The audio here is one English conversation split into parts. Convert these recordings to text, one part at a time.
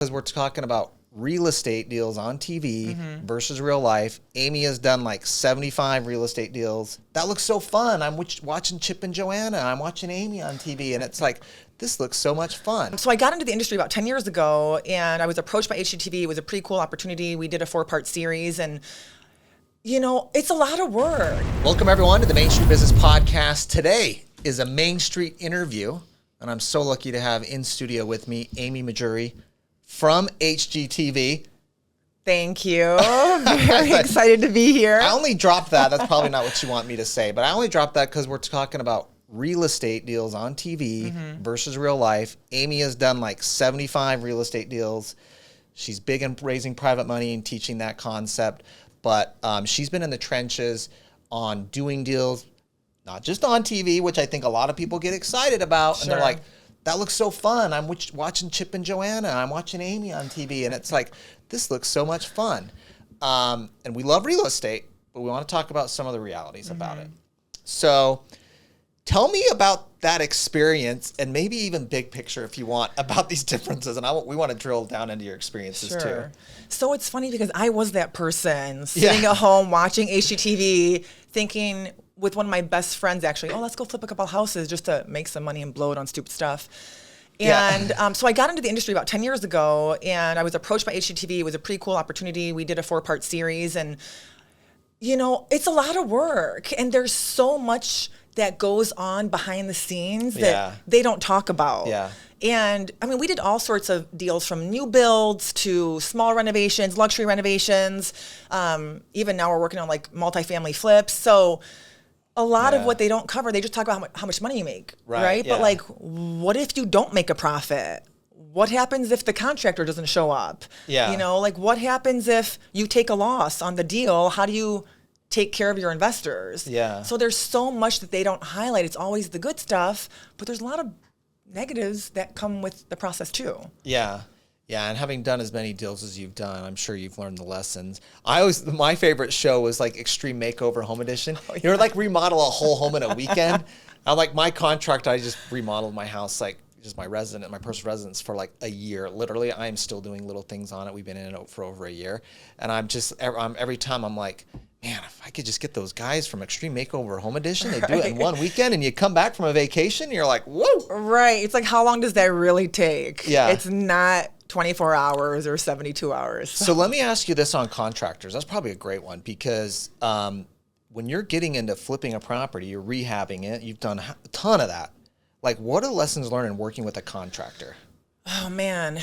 Because we're talking about real estate deals on TV versus real life. Amy has done like 75 real estate deals. That looks so fun. I'm watching Chip and Joanna. I'm watching Amy on TV, and it's like, this looks so much fun. So I got into the industry about 10 years ago, and I was approached by HGTV. It was a pretty cool opportunity. We did a 4-part series, and it's a lot of work. Welcome everyone to the Main Street Business Podcast. Today is a Main Street interview, and I'm so lucky to have in studio with me Amy Mahjoory from HGTV. Thank you. Very excited to be here. I only dropped that. That's probably not what you want me to say, but I only dropped that because we're talking about real estate deals on TV versus real life. Amy has done like 75 real estate deals. She's big in raising private money and teaching that concept, but she's been in the trenches on doing deals, not just on TV, which I think a lot of people get excited about. Sure. And they're like, that looks so fun. I'm watching Chip and Joanna. I'm watching Amy on TV. And it's like, this looks so much fun. And we love real estate, but we want to talk about some of the realities about it. So tell me about that experience, and maybe even big picture if you want, about these differences. And we want to drill down into your experiences too. So it's funny because I was that person sitting at home watching HGTV thinking with one of my best friends, actually, let's go flip a couple houses just to make some money and blow it on stupid stuff. And so I got into the industry about 10 years ago, and I was approached by HGTV. It was a pretty cool opportunity. We did a 4-part series, and it's a lot of work, and there's so much that goes on behind the scenes that they don't talk about. And I mean, we did all sorts of deals, from new builds to small renovations, luxury renovations. Even now we're working on like multifamily flips. So a lot of what they don't cover, they just talk about how much money you make, right? But like, what if you don't make a profit? What happens if the contractor doesn't show up? Like, what happens if you take a loss on the deal? How do you take care of your investors? So there's so much that they don't highlight. It's always the good stuff, but there's a lot of negatives that come with the process too. And having done as many deals as you've done, I'm sure you've learned the lessons. My favorite show was like Extreme Makeover Home Edition. You know, like remodel a whole home in a weekend. I'm like, my Contractor, I just remodeled my house, like just my personal residence, for like a year. Literally, I'm still doing little things on it. We've been in it for over a year. And every time I'm like, man, if I could just get those guys from Extreme Makeover Home Edition, they do it in one weekend, and you come back from a vacation, and you're like, whoa. Right. It's like, how long does that really take? Yeah. It's not 24 hours or 72 hours. So let me ask you this on contractors. That's probably a great one, because when you're getting into flipping a property, you're rehabbing it, you've done a ton of that. Like, what are the lessons learned in working with a contractor? Oh, man.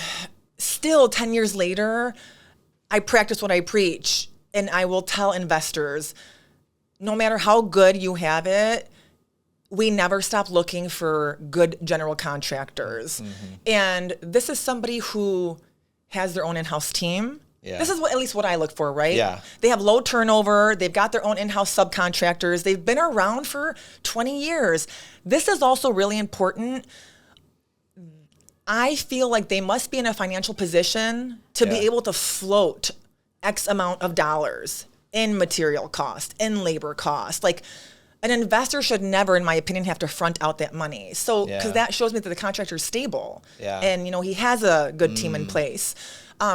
Still, 10 years later, I practice what I preach. And I will tell investors, no matter how good you have it, we never stop looking for good general contractors. And this is somebody who has their own in-house team. This is at least what I look for, right? They have low turnover. They've got their own in-house subcontractors. They've been around for 20 years. This is also really important. I feel like they must be in a financial position to be able to float X amount of dollars in material cost, in labor cost. Like, an investor should never, in my opinion, have to front out that money. So, because that shows me that the contractor is stable. And, he has a good team in place.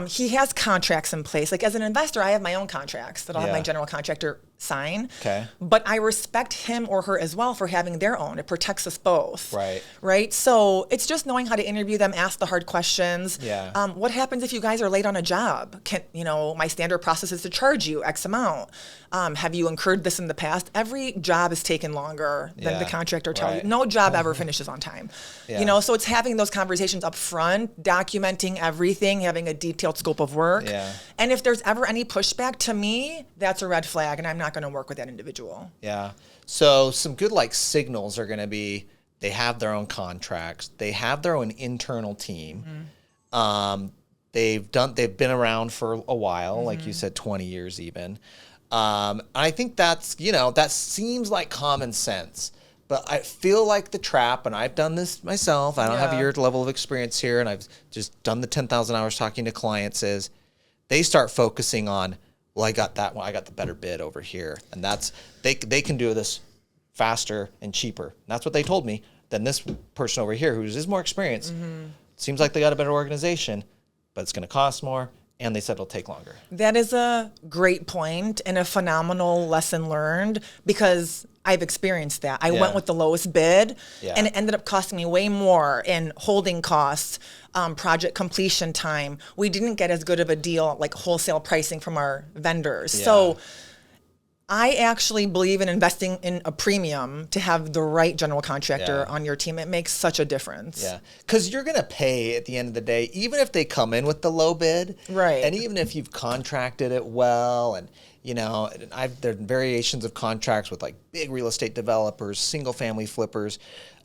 He has contracts in place. Like, as an investor, I have my own contracts that I'll have my general contractor sign. But I respect him or her as well for having their own. It protects us both. Right? So it's just knowing how to interview them, ask the hard questions. What happens if you guys are late on a job? My standard process is to charge you X amount. Have you incurred this in the past? Every job is taken longer than the contractor tells you. No job ever finishes on time. So it's having those conversations up front, documenting everything, having a detailed scope of work. And if there's ever any pushback, to me, that's a red flag, and I'm not going to work with that individual. So some good signals are going to be, they have their own contracts, they have their own internal team. They've been around for a while, like you said, 20 years even. I think that's, that seems like common sense. But I feel like the trap, and I've done this myself, I don't have your level of experience here, and I've just done the 10,000 hours talking to clients, is they start focusing on, well, I got that one, I got the better bid over here. And that's, they can do this faster and cheaper. And that's what they told me, than this person over here who is more experienced. Seems like they got a better organization. but it's going to cost more. And they said it'll take longer. That is a great point and a phenomenal lesson learned, because I've experienced that. I went with the lowest bid, and it ended up costing me way more in holding costs, project completion time. We didn't get as good of a deal, like wholesale pricing from our vendors. Yeah. So I actually believe in investing in a premium to have the right general contractor on your team. It makes such a difference. Yeah, because you're going to pay at the end of the day, even if they come in with the low bid. Right. And even if you've contracted it well, and, you know, there are variations of contracts with like big real estate developers, single family flippers.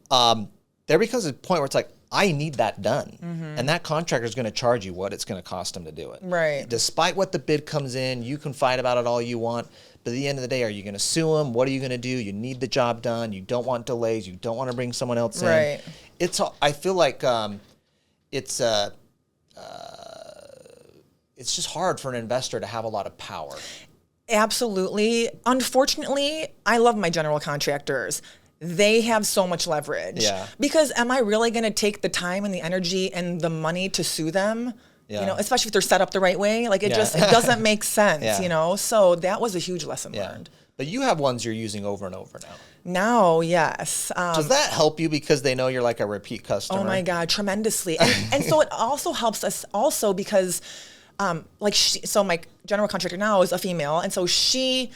There becomes a point where it's like, I need that done. And that contractor is going to charge you what it's going to cost them to do it. Right. Despite what the bid comes in, you can fight about it all you want. But at the end of the day, are you going to sue them? What are you going to do? You need the job done. You don't want delays. You don't want to bring someone else in. Right. I feel like it's just hard for an investor to have a lot of power. Absolutely. Unfortunately, I love my general contractors. They have so much leverage. Yeah. Because am I really going to take the time and the energy and the money to sue them? Yeah. You know, especially if they're set up the right way. Like it doesn't make sense, Yeah. you know? So that was a huge lesson learned. But you have ones you're using over and over now. Now, yes. Does that help you because they know you're like a repeat customer? Oh my God, tremendously. And so it also helps us also because so my general contractor now is a female. And so she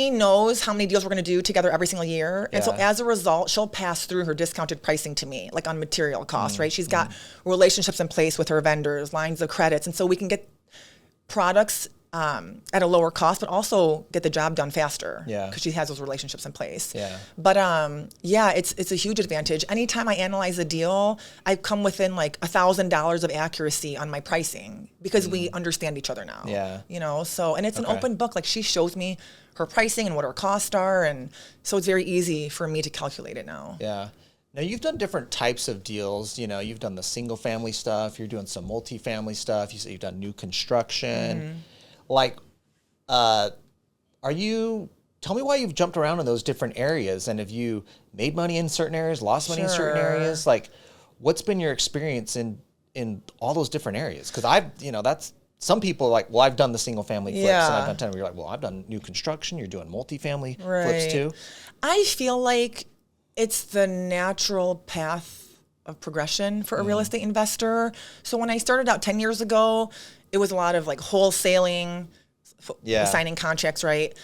knows how many deals we're going to do together every single year. And so as a result, she'll pass through her discounted pricing to me, like on material costs, right? She's got relationships in place with her vendors, lines of credits. And so we can get products at a lower cost, but also get the job done faster. Yeah. Because she has those relationships in place. Yeah. But it's a huge advantage. Anytime I analyze a deal, I come within like $1,000 of accuracy on my pricing because we understand each other now. Yeah. You know, so, and it's an open book. Like she shows me her pricing and what her costs are. And so it's very easy for me to calculate it now. Yeah. Now you've done different types of deals. You know, you've done the single family stuff. You're doing some multifamily stuff. You say you've done new construction. Like, tell me why you've jumped around in those different areas, and have you made money in certain areas, lost money in certain areas? Like, what's been your experience in all those different areas? Because that's some people are like, well, I've done the single family flips, and I've done 10. You're like, well, I've done new construction. You're doing multifamily flips too. I feel like it's the natural path of progression for a real estate investor. So when I started out 10 years ago, it was a lot of like wholesaling, signing contracts, right?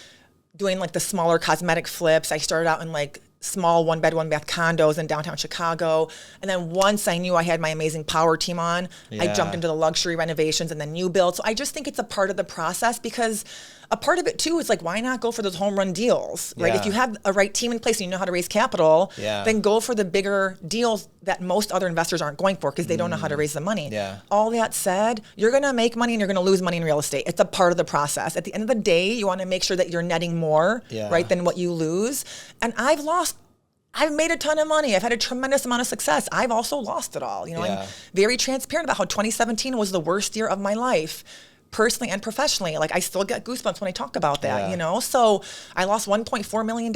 Doing like the smaller cosmetic flips. I started out in like small 1-bed, 1-bath condos in downtown Chicago. And then once I knew I had my amazing power team on, I jumped into the luxury renovations and the new build. So I just think it's a part of the process, because a part of it too is like, why not go for those home run deals, right? If you have a right team in place and you know how to raise capital, then go for the bigger deals that most other investors aren't going for because they don't know how to raise the money. Yeah. All that said, you're going to make money and you're going to lose money in real estate. It's a part of the process. At the end of the day, you want to make sure that you're netting more, right, than what you lose. And I've made a ton of money. I've had a tremendous amount of success. I've also lost it all. You know, I'm very transparent about how 2017 was the worst year of my life, personally and professionally. Like, I still get goosebumps when I talk about that, you know? So I lost $1.4 million.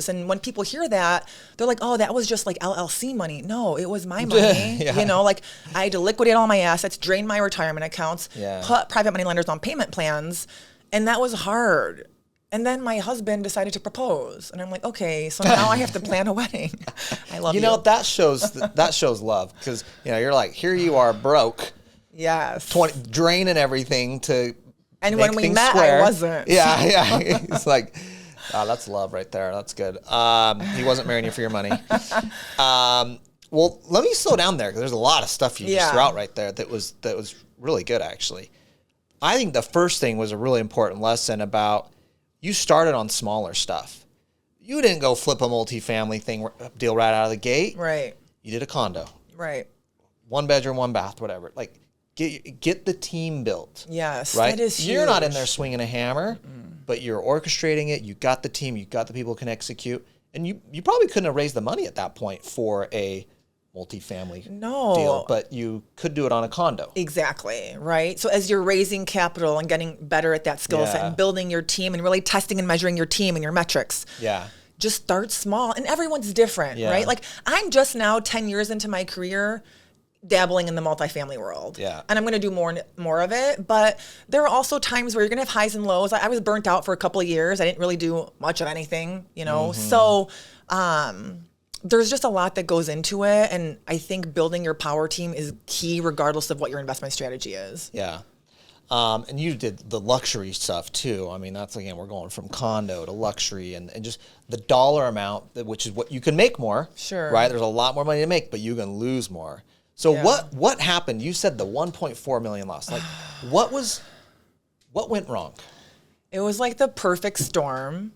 And when people hear that, they're like, oh, that was just like LLC money. No, it was my money. You know, like I had to liquidate all my assets, drain my retirement accounts, put private money lenders on payment plans. And that was hard. And then my husband decided to propose, and I'm like, okay, so now I have to plan a wedding. I love you. You know, that shows love, because you're like, here you are broke, draining everything to. And when we met, square. I wasn't. Yeah. It's like, oh, that's love right there. That's good. He wasn't marrying you for your money. Well, let me slow down there, because there's a lot of stuff you just threw out right there that was really good, actually. I think the first thing was a really important lesson about. You started on smaller stuff. You didn't go flip a multifamily deal right out of the gate. Right. You did a condo. Right. 1 bedroom, 1 bath, whatever. Like, get the team built. Yes, right? that is huge. You're not in there swinging a hammer, but you're orchestrating it. You got the team. You got the people who can execute. And you probably couldn't have raised the money at that point for a multifamily deal, but you could do it on a condo. Exactly, right? So as you're raising capital and getting better at that skill set and building your team and really testing and measuring your team and your metrics, just start small. And everyone's different, right? Like, I'm just now 10 years into my career dabbling in the multifamily world. Yeah. And I'm going to do more of it. But there are also times where you're going to have highs and lows. I was burnt out for a couple of years. I didn't really do much of anything, So there's just a lot that goes into it. And I think building your power team is key regardless of what your investment strategy is. Yeah. And you did the luxury stuff too. I mean, that's, again, we're going from condo to luxury and just the dollar amount, which is what you can make more. Sure. Right? There's a lot more money to make, but you can lose more. So what happened? You said the 1.4 million loss. Like, what went wrong? It was like the perfect storm.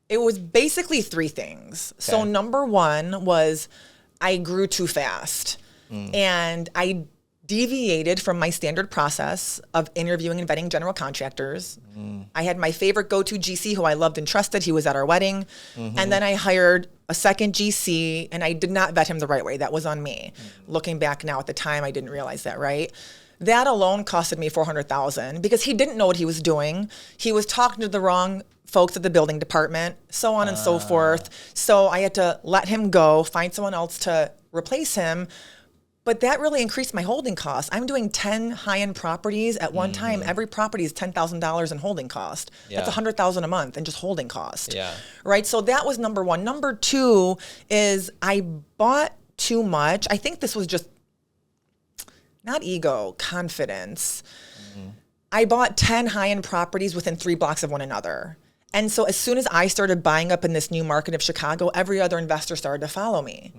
It was basically three things. Okay. So number one was I grew too fast. And I deviated from my standard process of interviewing and vetting general contractors. I had my favorite go-to GC who I loved and trusted. He was at our wedding. And then I hired a second GC and I did not vet him the right way. That was on me. Looking back now, at the time, I didn't realize that, right? That alone costed me $400,000 because he didn't know what he was doing. He was talking to the wrong folks at the building department, so on and so forth. So I had to let him go, find someone else to replace him. But that really increased my holding costs. I'm doing 10 high-end properties at one time. Every property is $10,000 in holding cost. Yeah. That's $100,000 a month in just holding cost. Yeah. Right? So that was number one. Number two is I bought too much. I think this was just not ego, confidence. I bought 10 high-end properties within 3 blocks of one another. And so as soon as I started buying up in this new market of Chicago, every other investor started to follow me.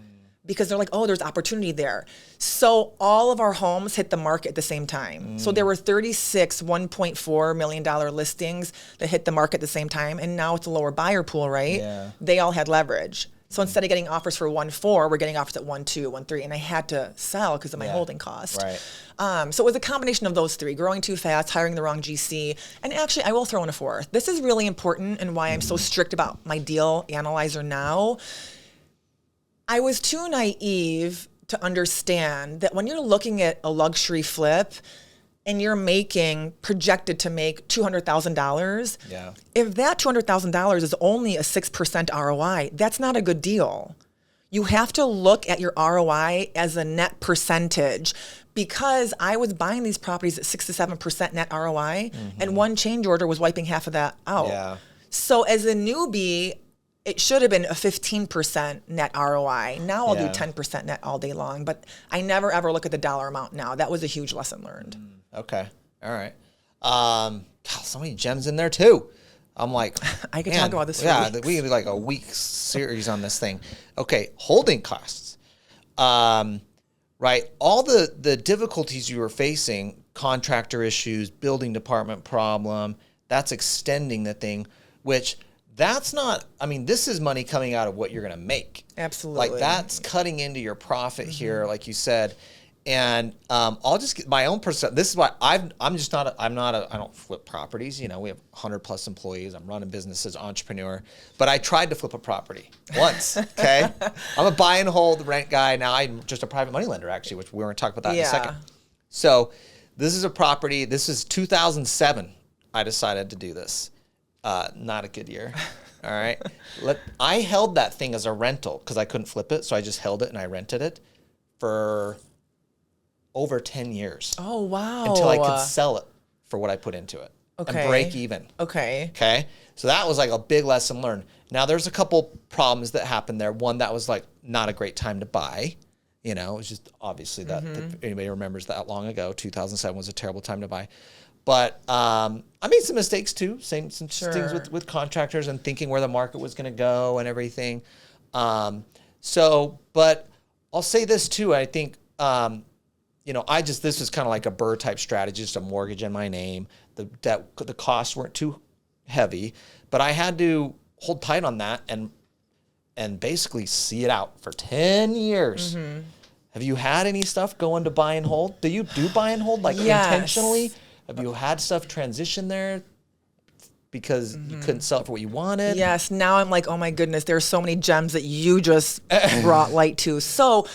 Because they're like, oh, there's opportunity there. So all of our homes hit the market at the same time. So there were 36 $1.4 million listings that hit the market at the same time. And now it's a lower buyer pool, right? Yeah. They all had leverage. So instead of getting offers for 1.4, we're getting offers at 1.2, 1.3. And I had to sell because of my holding cost. Right. So it was a combination of those three: growing too fast, hiring the wrong GC. And actually, I will throw in a fourth. This is really important and why I'm so strict about my deal analyzer now. I was too naive to understand that when you're looking at a luxury flip and you're projected to make $200,000, if that $200,000 is only a 6% ROI, that's not a good deal. You have to look at your ROI as a net percentage, because I was buying these properties at 6 to 7% net ROI, and one change order was wiping half of that out. Yeah. So as a newbie, it should have been a 15% net ROI. Now I'll do 10% net all day long, but I never ever look at the dollar amount now. That was a huge lesson learned. Okay. All right. God, so many gems in there too. I'm like, I could talk about this for weeks. We could do like a week series on this thing. Okay. Holding costs. Right. All the difficulties you were facing, contractor issues, building department problem, that's extending the thing, which that's not, I mean, this is money coming out of what you're going to make. Absolutely. Like, that's cutting into your profit here, like you said. And I'll just get my own perspective. This is why I don't flip properties. You know, we have 100 plus employees. I'm running businesses, entrepreneur. But I tried to flip a property once, okay? I'm a buy and hold rent guy. Now I'm just a private money lender, actually, which we're going to talk about that in a second. So this is a property. This is 2007. I decided to do this. Not a good year. All right. I held that thing as a rental because I couldn't flip it. So I just held it and I rented it for over 10 years. Oh, wow. Until I could sell it for what I put into it. Okay. And break even. Okay. Okay. So that was like a big lesson learned. Now there's a couple problems that happened there. One, that was like not a great time to buy. You know, it was just obviously that if anybody remembers that long ago, 2007 was a terrible time to buy. But I made some mistakes too, some things with contractors and thinking where the market was going to go and everything. But I'll say this too. I think, this was kind of like a Burr type strategy, just a mortgage in my name. The costs weren't too heavy, but I had to hold tight on that and basically see it out for 10 years. Have you had any stuff go into buy and hold? Do you do buy and hold intentionally? Have you had stuff transition there because you couldn't sell it for what you wanted? Yes. Now I'm like, oh my goodness, there's so many gems that you just brought light to. So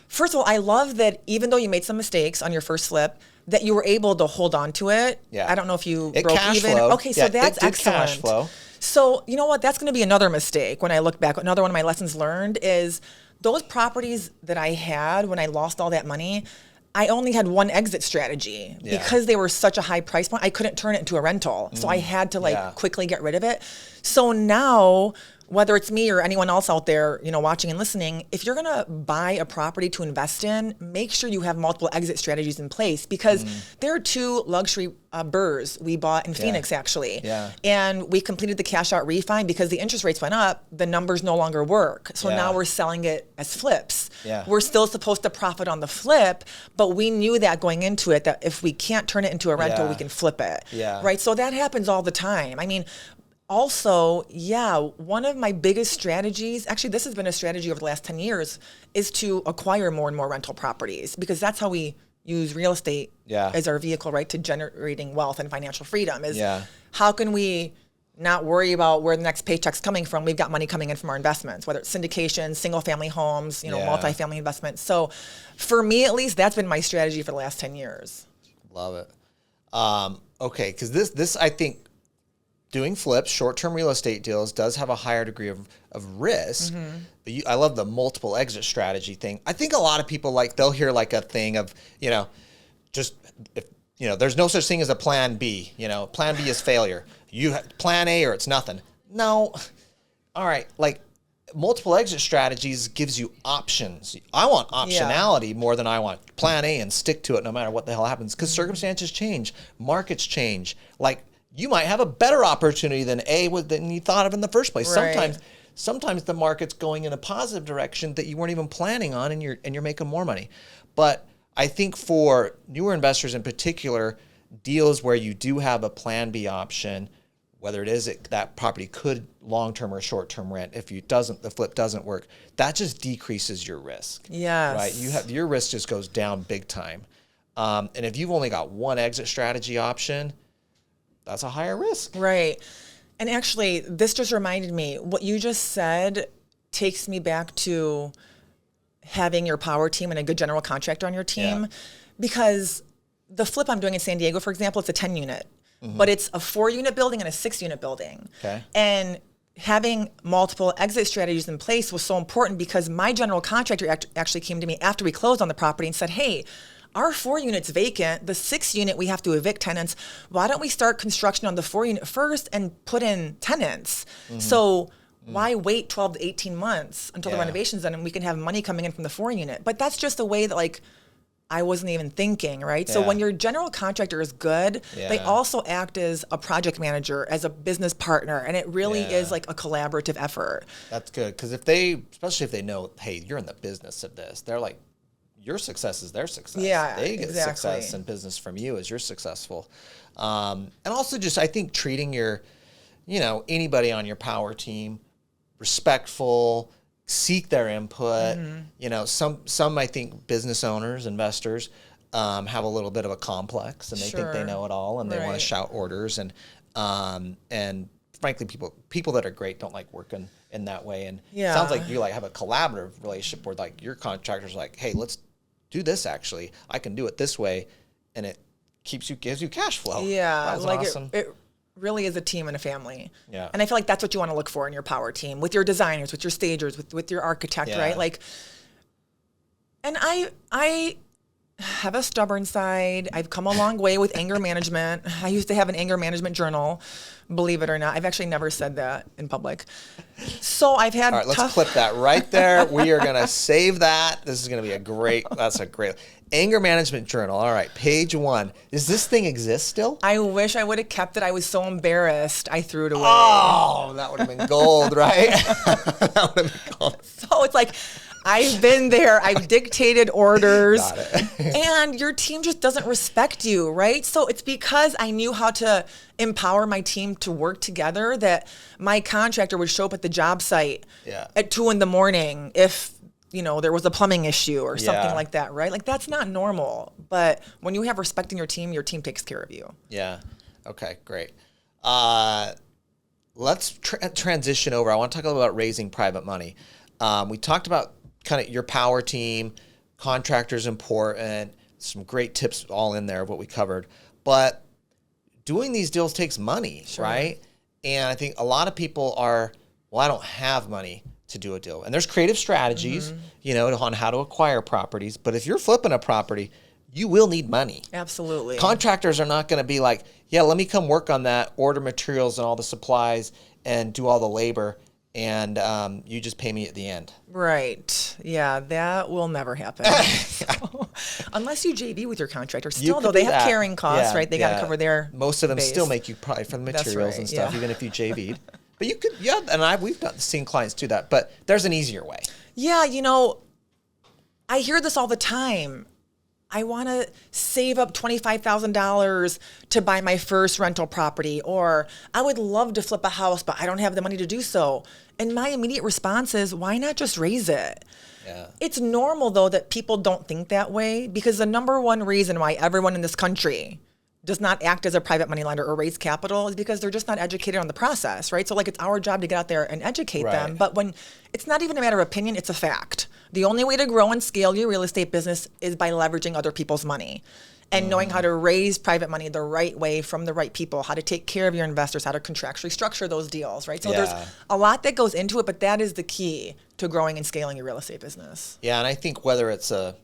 first of all, I love that even though you made some mistakes on your first flip, that you were able to hold on to it. Yeah. I don't know if you it broke cash even. Flowed. Okay, so that's it did excellent. Cash flow. So you know what? That's going to be another mistake when I look back. Another one of my lessons learned is those properties that I had when I lost all that money, I only had one exit strategy because they were such a high price point. I couldn't turn it into a rental. So I had to quickly get rid of it. So now, whether it's me or anyone else out there, watching and listening, if you're going to buy a property to invest in, make sure you have multiple exit strategies in place, because there are 2 luxury burrs we bought in Phoenix, actually. Yeah. And we completed the cash out refi because the interest rates went up. The numbers no longer work. So now we're selling it as flips. Yeah. We're still supposed to profit on the flip, but we knew that going into it, that if we can't turn it into a rental, we can flip it. Yeah. Right? So that happens all the time. I mean, also, one of my biggest strategies, actually this has been a strategy over the last 10 years, is to acquire more and more rental properties, because that's how we use real estate as our vehicle, right, to generating wealth and financial freedom, is how can we not worry about where the next paycheck's coming from? We've got money coming in from our investments, whether it's syndication, single family homes, multifamily investments. So for me, at least, that's been my strategy for the last 10 years. Love it. Okay, because this I think, doing flips, short-term real estate deals, does have a higher degree of risk. But I love the multiple exit strategy thing. I think a lot of people, they'll hear a thing of, just if there's no such thing as a plan B. Plan B is failure. You have plan A or it's nothing. No. All right. Multiple exit strategies gives you options. I want optionality more than I want plan A and stick to it no matter what the hell happens, because circumstances change, markets change. You might have a better opportunity than than you thought of in the first place. Right. Sometimes the market's going in a positive direction that you weren't even planning on, and you're making more money. But I think for newer investors in particular, deals where you do have a plan B option, whether it is that property could long-term or short-term rent, if the flip doesn't work, that just decreases your risk. Yes. Right? Your risk just goes down big time. And if you've only got one exit strategy option, that's a higher risk. Right. And actually, this just reminded me, what you just said takes me back to having your power team and a good general contractor on your team. Because the flip I'm doing in San Diego, for example, it's a 10-unit, but it's a 4-unit building and a 6-unit building. Okay. And having multiple exit strategies in place was so important, because my general contractor actually came to me after we closed on the property and said, hey, our 4-unit's vacant. The 6-unit, we have to evict tenants. Why don't we start construction on the 4-unit first and put in tenants? So why wait 12 to 18 months until the renovation's done and we can have money coming in from the 4-unit? But that's just a way that I wasn't even thinking, right? So when your general contractor is good, they also act as a project manager, as a business partner, and it really is a collaborative effort. That's good, because especially if they know, hey, you're in the business of this, they're like, your success is their success. Yeah, they get success and business from you as you're successful. And also just, I think, treating anybody on your power team respectful, seek their input. Some I think business owners, investors, have a little bit of a complex, and they think they know it all, and they want to shout orders. And frankly, people that are great don't like working in that way. And it sounds like you have a collaborative relationship where your contractor's like, hey, let's do this. Actually, I can do it this way, and it gives you cash flow. Yeah, awesome. It really is a team and a family. Yeah, and I feel like that's what you want to look for in your power team, with your designers, with your stagers, with your architect, right? And I have a stubborn side. I've come a long way with anger management. I used to have an anger management journal, believe it or not. I've actually never said that in public. So I've had. All right, let's clip that right there. We are gonna save that. This is gonna be that's a great anger management journal. All right, page 1. Does this thing exist still? I wish I would have kept it. I was so embarrassed. I threw it away. Oh, that would have been gold, right? That would have been gold. So it's I've been there. I've dictated orders. Got it. And your team just doesn't respect you, right? So it's because I knew how to empower my team to work together that my contractor would show up at the job site at 2 a.m. if there was a plumbing issue or something like that, right? That's not normal. But when you have respect in your team takes care of you. Yeah. Okay, great. Let's transition over. I want to talk a little about raising private money. We talked about kind of your power team, contractors important, some great tips all in there of what we covered. But doing these deals takes money, right? And I think a lot of people are, well, I don't have money to do a deal. And there's creative strategies, you know, on how to acquire properties. But if you're flipping a property, you will need money. Absolutely. Contractors are not going to be like, yeah, let me come work on that, order materials and all the supplies and do all the labor, and you just pay me at the end. Right. Yeah, that will never happen. Unless you JV with your contractor. Still, though, they have carrying costs, right? They got to cover their Most of them base. still make you probably from the materials and stuff, even if you JV'd. But you could, and we've seen clients do that. But there's an easier way. Yeah, you know, I hear this all the time. I want to save up $25,000 to buy my first rental property, or I would love to flip a house, but I don't have the money to do so. And my immediate response is, why not just raise it? Yeah. It's normal, though, that people don't think that way, because the number one reason why everyone in this country does not act as a private money lender or raise capital is because they're just not educated on the process, right? So like it's our job to get out there and educate them. But when it's not even a matter of opinion, it's a fact. The only way to grow and scale your real estate business is by leveraging other people's money and knowing how to raise private money the right way from the right people, how to take care of your investors, how to contractually structure those deals, right? So there's a lot that goes into it, but that is the key to growing and scaling your real estate business. Yeah, and I think whether it's a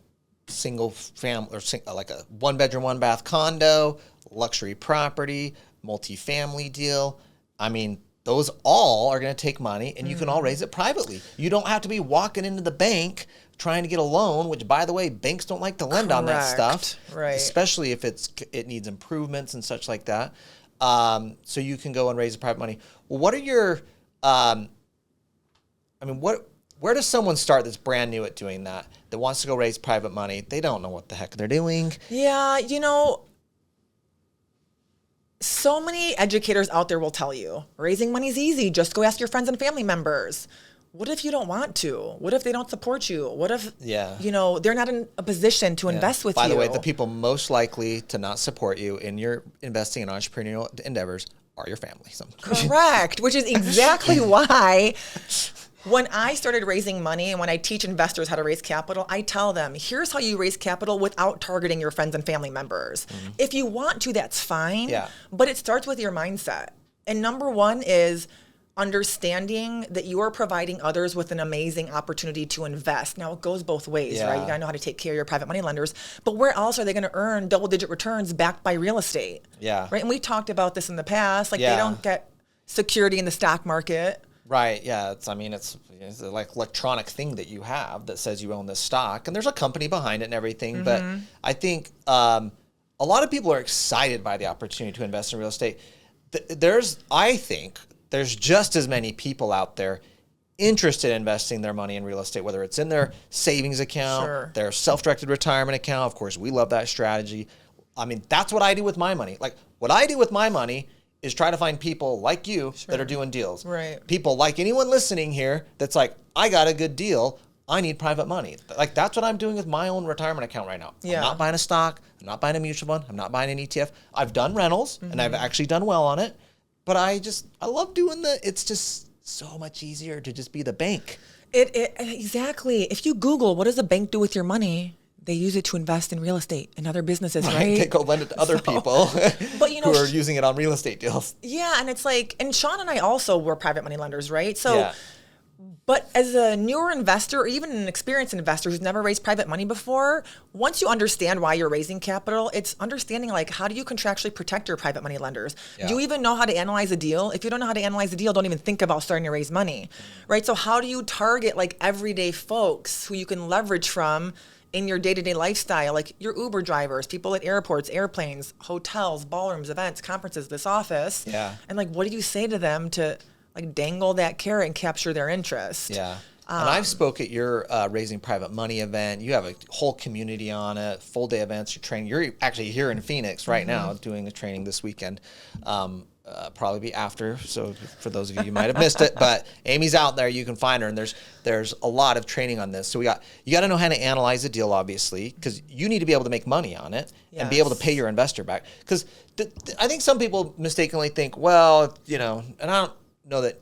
single family or like a 1-bedroom, 1-bath condo, luxury property, multifamily deal, I mean, those all are going to take money, and you can all raise it privately. You don't have to be walking into the bank trying to get a loan, which, by the way, banks don't like to lend on that stuff, especially if it needs improvements and such like that. So you can go and raise the private money. Well, what are your, where does someone start that's brand new at doing that wants to go raise private money? They don't know what the heck they're doing. Yeah, you know, so many educators out there will tell you raising money is easy. Just go ask your friends and family members. What if you don't want to? What if they don't support you? What if, you know, they're not in a position to invest with you? By the way, the people most likely to not support you in your investing in entrepreneurial endeavors are your family. Correct, which is exactly why when I started raising money and when I teach investors how to raise capital, I tell them, here's how you raise capital without targeting your friends and family members. If you want to, that's fine, but it starts with your mindset. And number one is understanding that you are providing others with an amazing opportunity to invest. Now, it goes both ways, right? You gotta know how to take care of your private money lenders, but where else are they gonna earn double-digit returns backed by real estate? Right, and we talked about this in the past, like they don't get security in the stock market. Right, yeah, it's like electronic thing that you have that says you own this stock, and there's a company behind it and everything, but I think a lot of people are excited by the opportunity to invest in real estate. I think there's just as many people out there interested in investing their money in real estate, whether it's in their savings account, their self-directed retirement account. Of course, we love that strategy. I mean, that's what I do with my money. Like, what I do with my money is try to find people like you that are doing deals. People like anyone listening here that's like, I got a good deal, I need private money. Like, that's what I'm doing with my own retirement account right now. I'm not buying a stock, I'm not buying a mutual fund, I'm not buying an ETF. I've done rentals, and I've actually done well on it. But I love doing it's just so much easier to just be the bank. Exactly. If you Google, what does a bank do with your money? They use it to invest in real estate and other businesses, right? They go lend it to other people but, you know, who are using it on real estate deals. Yeah, and it's like, and Sean and I also were private money lenders, right? So, but as a newer investor or even an experienced investor who's never raised private money before, once you understand why you're raising capital, it's understanding like, how do you contractually protect your private money lenders? Do you even know how to analyze a deal? If you don't know how to analyze a deal, don't even think about starting to raise money, right? So how do you target like everyday folks who you can leverage from in your day-to-day lifestyle, like your Uber drivers, people at airports, airplanes, hotels, ballrooms, events, conferences, this office. And like, what do you say to them to like dangle that carrot and capture their interest? And I've spoke at your Raising Private Money event. You have a whole community on it, full day events, you're training. You're actually here in Phoenix right now doing a training this weekend. Probably be after, so for those of you might have missed it, but Amy's out there, you can find her, and there's a lot of training on this. So you got to know how to analyze a deal, obviously, because you need to be able to make money on it and be able to pay your investor back. Because I think some people mistakenly think, well, you know, and I don't know that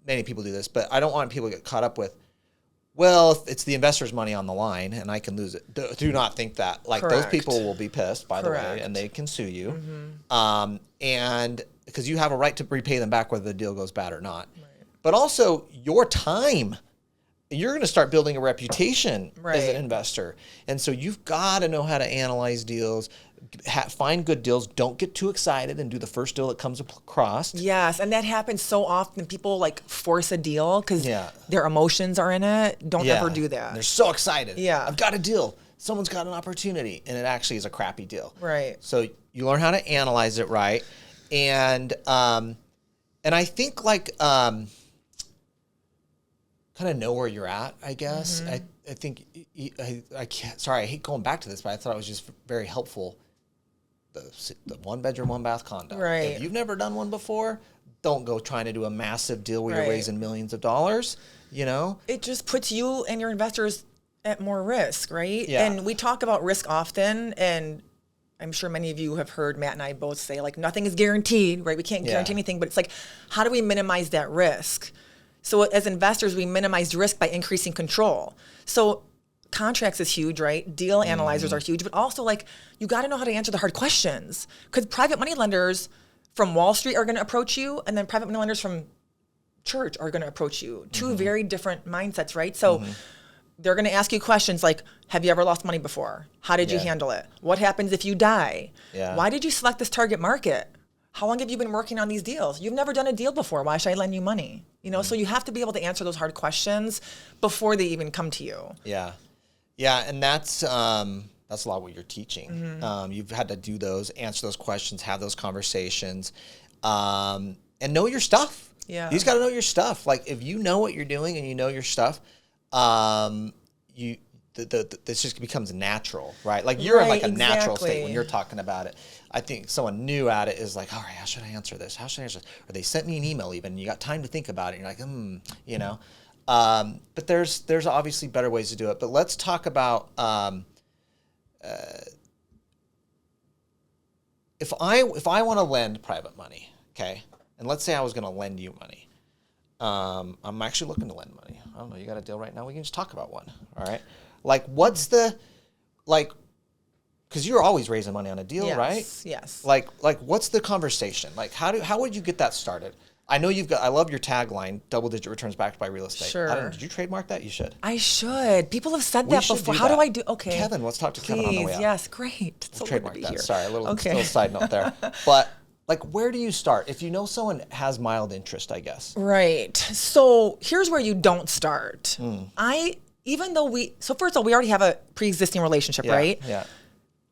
many people do this, but I don't want people to get caught up with, well, it's the investor's money on the line and I can lose it. Do not think that. Like, those people will be pissed, by the way, and they can sue you. And because you have a right to repay them back whether the deal goes bad or not. But also, your time you're going to start building a reputation as Right. an investor. And so you've got to know how to analyze deals, find good deals. Don't get too excited and do the first deal that comes across. Yes, and that happens so often. People like force a deal because Yeah. their emotions are in it. Don't ever do that. And they're so excited. Yeah. I've got a deal. Someone's got an opportunity. And it actually is a crappy deal. Right. So you learn how to analyze it right. And I think like kind of know where you're at, I guess. I think I can't, sorry, I hate going back to this, but I thought it was just very helpful. The 1-bedroom, 1-bath condo. Right. If you've never done one before, don't go trying to do a massive deal where you're Right. raising millions of dollars, you know? It just puts you and your investors at more risk, right? Yeah. And we talk about risk often, and I'm sure many of you have heard Matt and I both say, like, nothing is guaranteed, right? We can't guarantee anything, but it's like, how do we minimize that risk? So as investors, we minimize risk by increasing control. So contracts is huge, right? Deal analyzers are huge, but also like you got to know how to answer the hard questions because private money lenders from Wall Street are going to approach you, and then private money lenders from church are going to approach you. Two very different mindsets, right? So they're going to ask you questions like, have you ever lost money before? How did you handle it? What happens if you die? Yeah. Why did you select this target market? How long have you been working on these deals? You've never done a deal before. Why should I lend you money? You know, so you have to be able to answer those hard questions before they even come to you. Yeah. Yeah, and that's a lot what you're teaching. You've had to do those, answer those questions, have those conversations, and know your stuff. Yeah. You just got to know your stuff. Like if you know what you're doing and you know your stuff, this just becomes natural, right? Like you're in like a natural state when you're talking about it. I think someone new at it is like, all right, how should I answer this? How should I answer this? Or they sent me an email even, and you got time to think about it. And you're like, you know. But there's obviously better ways to do it. But let's talk about if I want to lend private money, okay, and let's say I was going to lend you money. I'm actually looking to lend money. I don't know. You got a deal right now? We can just talk about one. All right. Like, what's the like? Because you're always raising money on a deal, right? Yes. Like, what's the conversation? Like, how would you get that started? I know I love your tagline, double-digit returns backed by real estate. Sure. I don't know, did you trademark that? You should. I should. People have said that before. How do I do? Okay. Kevin, let's talk to Kevin on the way out. Yes, great. It's so good to Trademark be that. here. Sorry, a little side note there. But like, where do you start? If you know someone has mild interest, I guess. Right. So here's where you don't start. So first of all, we already have a pre-existing relationship, right? Yeah.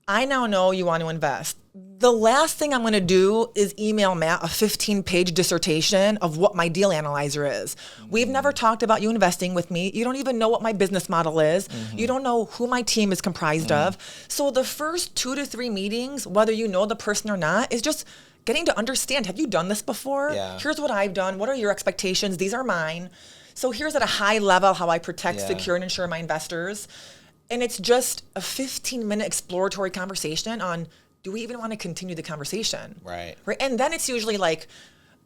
I now know you want to invest. The last thing I'm going to do is email Matt a 15-page dissertation of what my deal analyzer is. We've never talked about you investing with me. You don't even know what my business model is. You don't know who my team is comprised of. So the first 2 to 3 meetings, whether you know the person or not, is just getting to understand, have you done this before? Yeah. Here's what I've done. What are your expectations? These are mine. So here's at a high level how I protect, secure, and insure my investors. And it's just a 15-minute exploratory conversation on, do we even want to continue the conversation? Right. And then it's usually like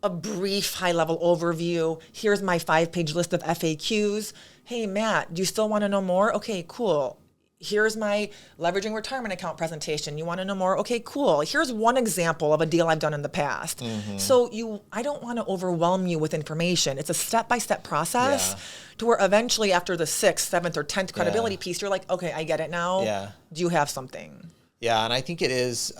a brief high-level overview. Here's my 5-page list of FAQs. Hey, Matt, do you still want to know more? Okay, cool. Here's my leveraging retirement account presentation. You want to know more? Okay, cool. Here's one example of a deal I've done in the past. So I don't want to overwhelm you with information. It's a step-by-step process to where eventually after the 6th, 7th, or 10th credibility piece, you're like, okay, I get it now. Yeah. Do you have something? Yeah, and I think it is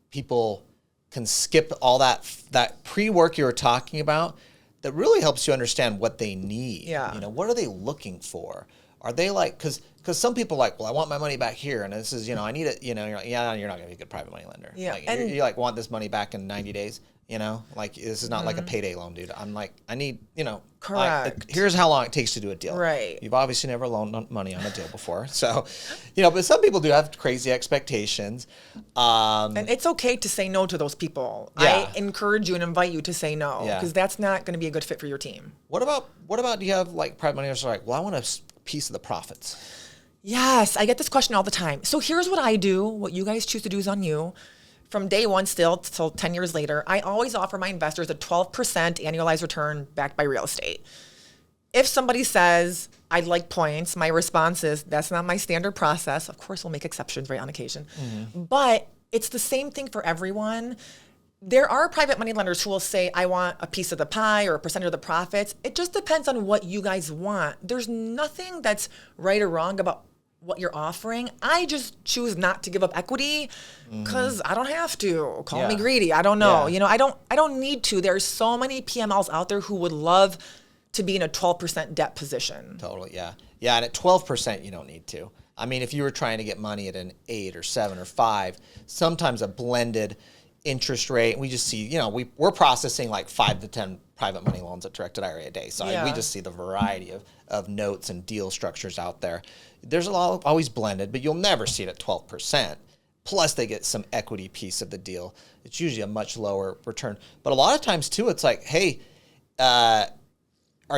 people can skip all that pre-work you were talking about that really helps you understand what they need. Yeah. You know, what are they looking for? Are they like, because some people are like, well, I want my money back here, and this is, I need it, you're like, yeah, you're not going to be a good private money lender. Yeah. Like, And you like want this money back in 90 days, like this is not like a payday loan, dude. I'm like, I need, Correct. here's how long it takes to do a deal. Right. You've obviously never loaned money on a deal before. So, but some people do have crazy expectations. And it's okay to say no to those people. Yeah. I encourage you and invite you to say no because that's not going to be a good fit for your team. What about do you have like private money owners are like, well, I want a piece of the profits? Yes, I get this question all the time. So here's what I do. What you guys choose to do is on you. From day one still till 10 years later, I always offer my investors a 12% annualized return backed by real estate. If somebody says, I'd like points, my response is, that's not my standard process. Of course, we'll make exceptions right on occasion. But it's the same thing for everyone. there are private money lenders who will say, I want a piece of the pie or a percentage of the profits. It just depends on what you guys want. There's nothing that's right or wrong about what you're offering. I just choose not to give up equity because I don't have to. Call me greedy. I don't know. Yeah. You know, I don't need to. There's so many PMLs out there who would love to be in a 12% debt position. Totally, yeah. Yeah, and at 12%, you don't need to. I mean, if you were trying to get money at an 8 or 7 or 5, sometimes a blended interest rate, we just see, we're processing like 5 to 10 private money loans at Directed IRA a day. So we just see the variety of notes and deal structures out there. There's a lot always blended, but you'll never see it at 12%. Plus they get some equity piece of the deal. It's usually a much lower return. But a lot of times too, it's like, hey, are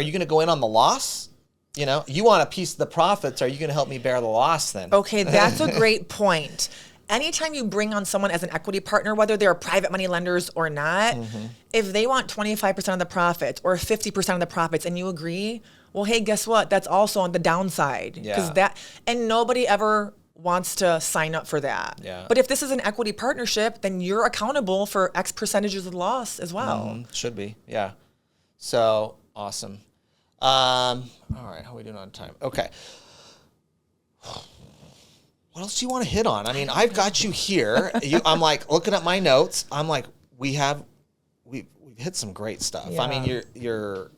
you going to go in on the loss? You want a piece of the profits. Are you going to help me bear the loss then? Okay, that's a great point. Anytime you bring on someone as an equity partner, whether they're private money lenders or not, if they want 25% of the profits or 50% of the profits and you agree, well, hey, guess what? That's also on the downside. And nobody ever wants to sign up for that. Yeah. But if this is an equity partnership, then you're accountable for X percentages of loss as well. Should be, yeah. So, awesome. All right, how are we doing on time? Okay. What else do you want to hit on? I mean, I've got you here. I'm like looking at my notes. I'm like, we've hit some great stuff. Yeah. I mean, your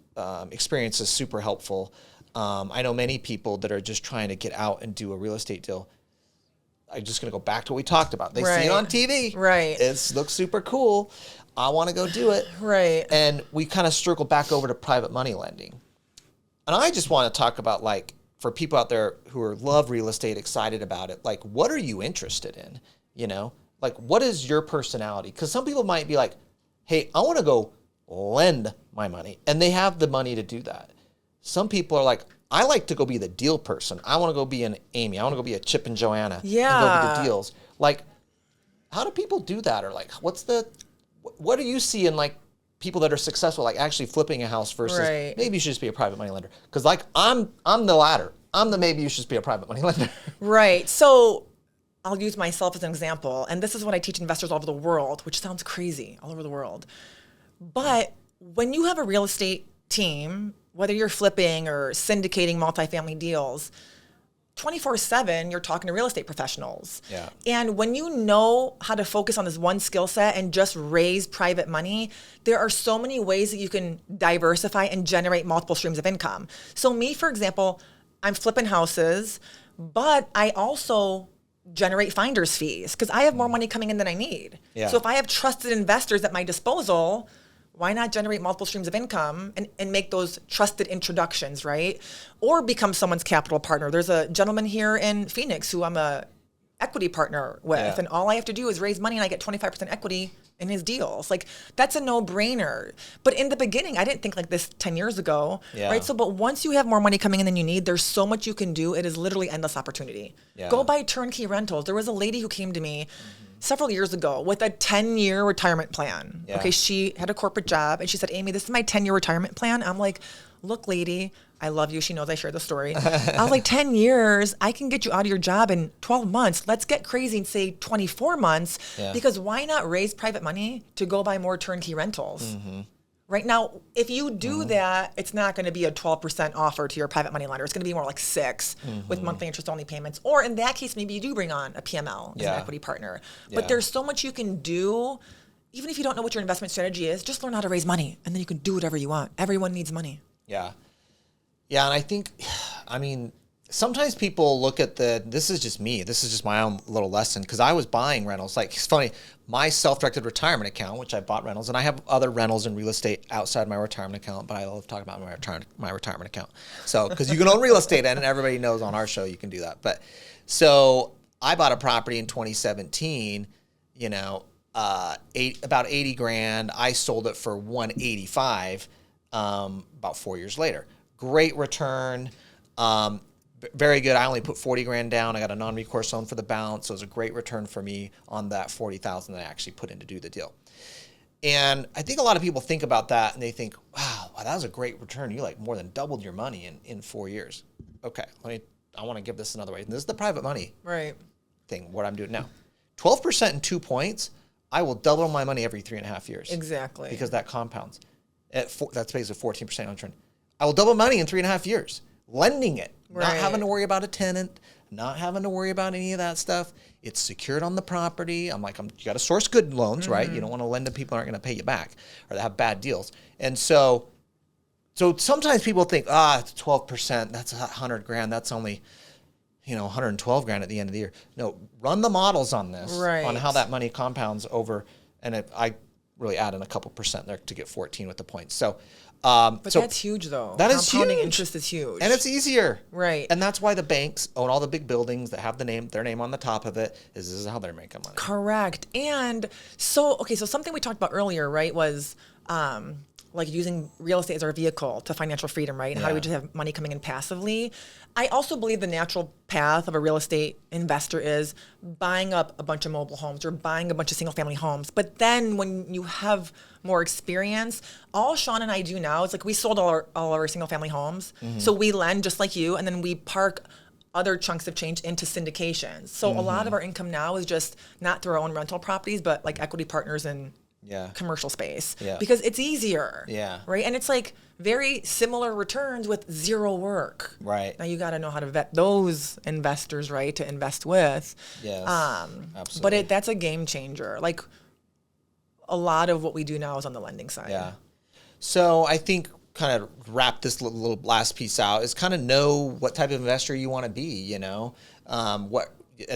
experience is super helpful. I know many people that are just trying to get out and do a real estate deal. I'm just going to go back to what we talked about. They see it on TV. Right. It looks super cool. I want to go do it. Right. And we kind of circle back over to private money lending. And I just want to talk about, like, for people out there who love real estate, excited about it, like, what are you interested in? Like, what is your personality? Because some people might be like, hey, I want to go lend my money. And they have the money to do that. Some people are like, I like to go be the deal person. I want to go be an Amy. I want to go be a Chip and Joanna. Yeah. And go be the deals. Like, how do people do that? Or, like, what do you see in, like, people that are successful, like actually flipping a house versus maybe you should just be a private money lender? Because, like, I'm the latter. I'm the maybe you should just be a private money lender. Right. So I'll use myself as an example. And this is what I teach investors all over the world, which sounds crazy, all over the world. But when you have a real estate team, whether you're flipping or syndicating multifamily deals, 24/7, you're talking to real estate professionals. Yeah. And when you know how to focus on this one skill set and just raise private money, there are so many ways that you can diversify and generate multiple streams of income. So me, for example, I'm flipping houses, but I also generate finder's fees because I have more money coming in than I need. Yeah. So if I have trusted investors at my disposal, why not generate multiple streams of income and make those trusted introductions, right? Or become someone's capital partner. There's a gentleman here in Phoenix who I'm a equity partner with, and all I have to do is raise money and I get 25% equity in his deals. Like, that's a no-brainer. But in the beginning, I didn't think like this 10 years ago, right? So, but once you have more money coming in than you need, there's so much you can do. It is literally endless opportunity. Yeah. Go buy turnkey rentals. There was a lady who came to me several years ago with a 10-year retirement plan. Yeah. Okay, she had a corporate job and she said, Amy, this is my 10-year retirement plan. I'm like, look, lady, I love you. She knows I share the story. I was like, 10 years, I can get you out of your job in 12 months. Let's get crazy and say 24 months because why not raise private money to go buy more turnkey rentals? Right now, if you do that, it's not going to be a 12% offer to your private money lender. It's going to be more like 6 with monthly interest only payments. Or in that case, maybe you do bring on a PML as an equity partner. But there's so much you can do. Even if you don't know what your investment strategy is, just learn how to raise money and then you can do whatever you want. Everyone needs money. Yeah. Yeah, and I think, I mean, sometimes people look at this is just me. This is just my own little lesson because I was buying rentals. Like, it's funny, my self-directed retirement account, which I bought rentals, and I have other rentals in real estate outside my retirement account, but I love talking about my retirement account. So, because you can own real estate and everybody knows on our show you can do that. But so I bought a property in 2017, about 80 grand. I sold it for 185 about 4 years later. Great return. Very good. I only put 40 grand down. I got a non-recourse loan for the balance. So it was a great return for me on that 40,000 that I actually put in to do the deal. And I think a lot of people think about that and they think, wow, that was a great return. You like more than doubled your money in 4 years. Okay, I want to give this another way. And this is the private money thing, what I'm doing now. 12% in 2 points I will double my money every 3.5 years. Exactly. Because that compounds. That's basically 14% on return. I will double money in 3.5 years. Lending it. Not having to worry about a tenant. Not having to worry about any of that stuff. It's secured on the property. You got to source good loans, right? You don't want to lend to people who aren't going to pay you back or that have bad deals. And so sometimes people think, it's 12%. That's $100,000. That's only, 112 grand at the end of the year. No, run the models on this, on how that money compounds over. And I really add in a couple percent there to get 14 with the points. So, but that's huge though. That is huge. Compounding interest is huge. And it's easier. Right. And that's why the banks own all the big buildings that have their name on the top of it. This is how they're making money. Correct. And so something we talked about earlier, right, was like using real estate as our vehicle to financial freedom, right? And how do we just have money coming in passively? I also believe the natural path of a real estate investor is buying up a bunch of mobile homes or buying a bunch of single family homes. But then when you have more experience, all Sean and I do now is like we sold all our single family homes. So we lend just like you, and then we park other chunks of change into syndications. So a lot of our income now is just not through our own rental properties, but like equity partners in commercial space, because it's easier, right? And it's like very similar returns with zero work, right? Now you got to know how to vet those investors, right, to invest with. Absolutely. But that's a game changer. Like a lot of what we do now is on the lending side. So I think kind of wrap this little last piece out is kind of know what type of investor you want to be. And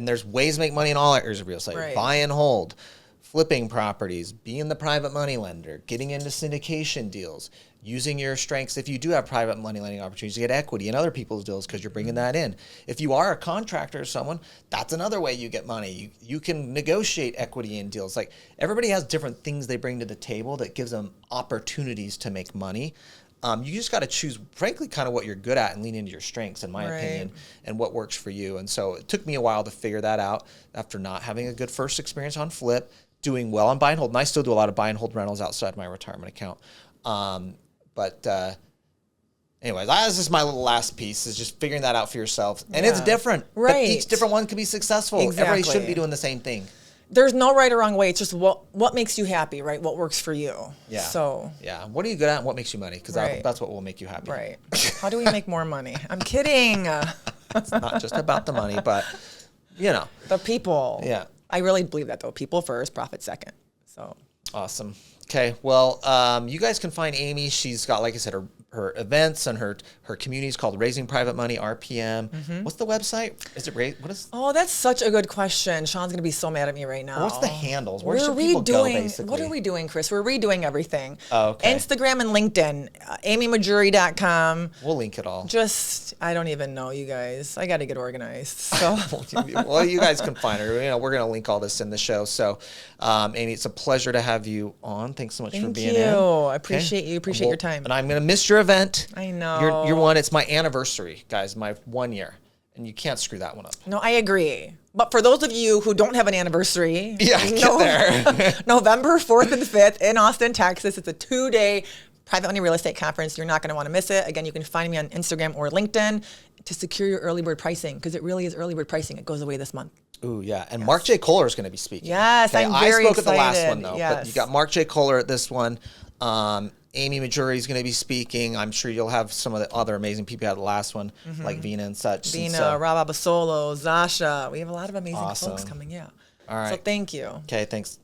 there's ways to make money in all areas of real estate. Right. Buy and hold. Flipping properties, being the private money lender, getting into syndication deals, using your strengths if you do have private money lending opportunities to get equity in other people's deals because you're bringing that in. If you are a contractor or someone, that's another way you get money. You can negotiate equity in deals. Like everybody has different things they bring to the table that gives them opportunities to make money. You just got to choose, frankly, kind of what you're good at and lean into your strengths, in my opinion, and what works for you. And so it took me a while to figure that out after not having a good first experience on flip, doing well on buy and hold. And I still do a lot of buy and hold rentals outside my retirement account. Anyways, this is my little last piece, is just figuring that out for yourself. And it's different. Right. But each different one can be successful. Exactly. Everybody shouldn't be doing the same thing. There's no right or wrong way. It's just what makes you happy, right? What works for you. Yeah. So. Yeah. What are you good at and what makes you money? Because that's what will make you happy. Right. How do we make more money? I'm kidding. It's not just about the money, but, The people. Yeah. I really believe that, though. People first, profit second. So. Awesome. Okay. Well, you guys can find Amy. She's got, like I said, her events and her community is called Raising Private Money, RPM. What's the website? Is it what is? Oh, that's such a good question. Sean's gonna be so mad at me right now. What's the handles? Where should people go, basically? What are we doing, Chris? We're redoing everything. Oh, okay. Instagram and LinkedIn. AmyMahjoory.com. We'll link it all. I don't even know, you guys. I got to get organized. So. Well, you guys can find her. We're gonna link all this in the show. So, Amy, it's a pleasure to have you on. Thanks so much for being in. Thank you. I appreciate you. Appreciate your time. And I'm gonna miss your event. I know. You're one. It's my anniversary, guys. My 1 year, and you can't screw that one up. No, I agree. But for those of you who don't have an anniversary, get there. November 4th and 5th in Austin, Texas. It's a 2-day private money real estate conference. You're not going to want to miss it. Again, you can find me on Instagram or LinkedIn to secure your early bird pricing, because it really is early bird pricing. It goes away this month. Ooh, yeah. And Mark J. Kohler is going to be speaking. Yes, I'm very excited. I spoke at the last one, though. Yes. But you got Mark J. Kohler at this one. Amy Mahjoory is going to be speaking. I'm sure you'll have some of the other amazing people at the last one, like Vina and such. Rob Abasolo, Zasha. We have a lot of amazing folks coming, All right. So thank you. Okay, thanks.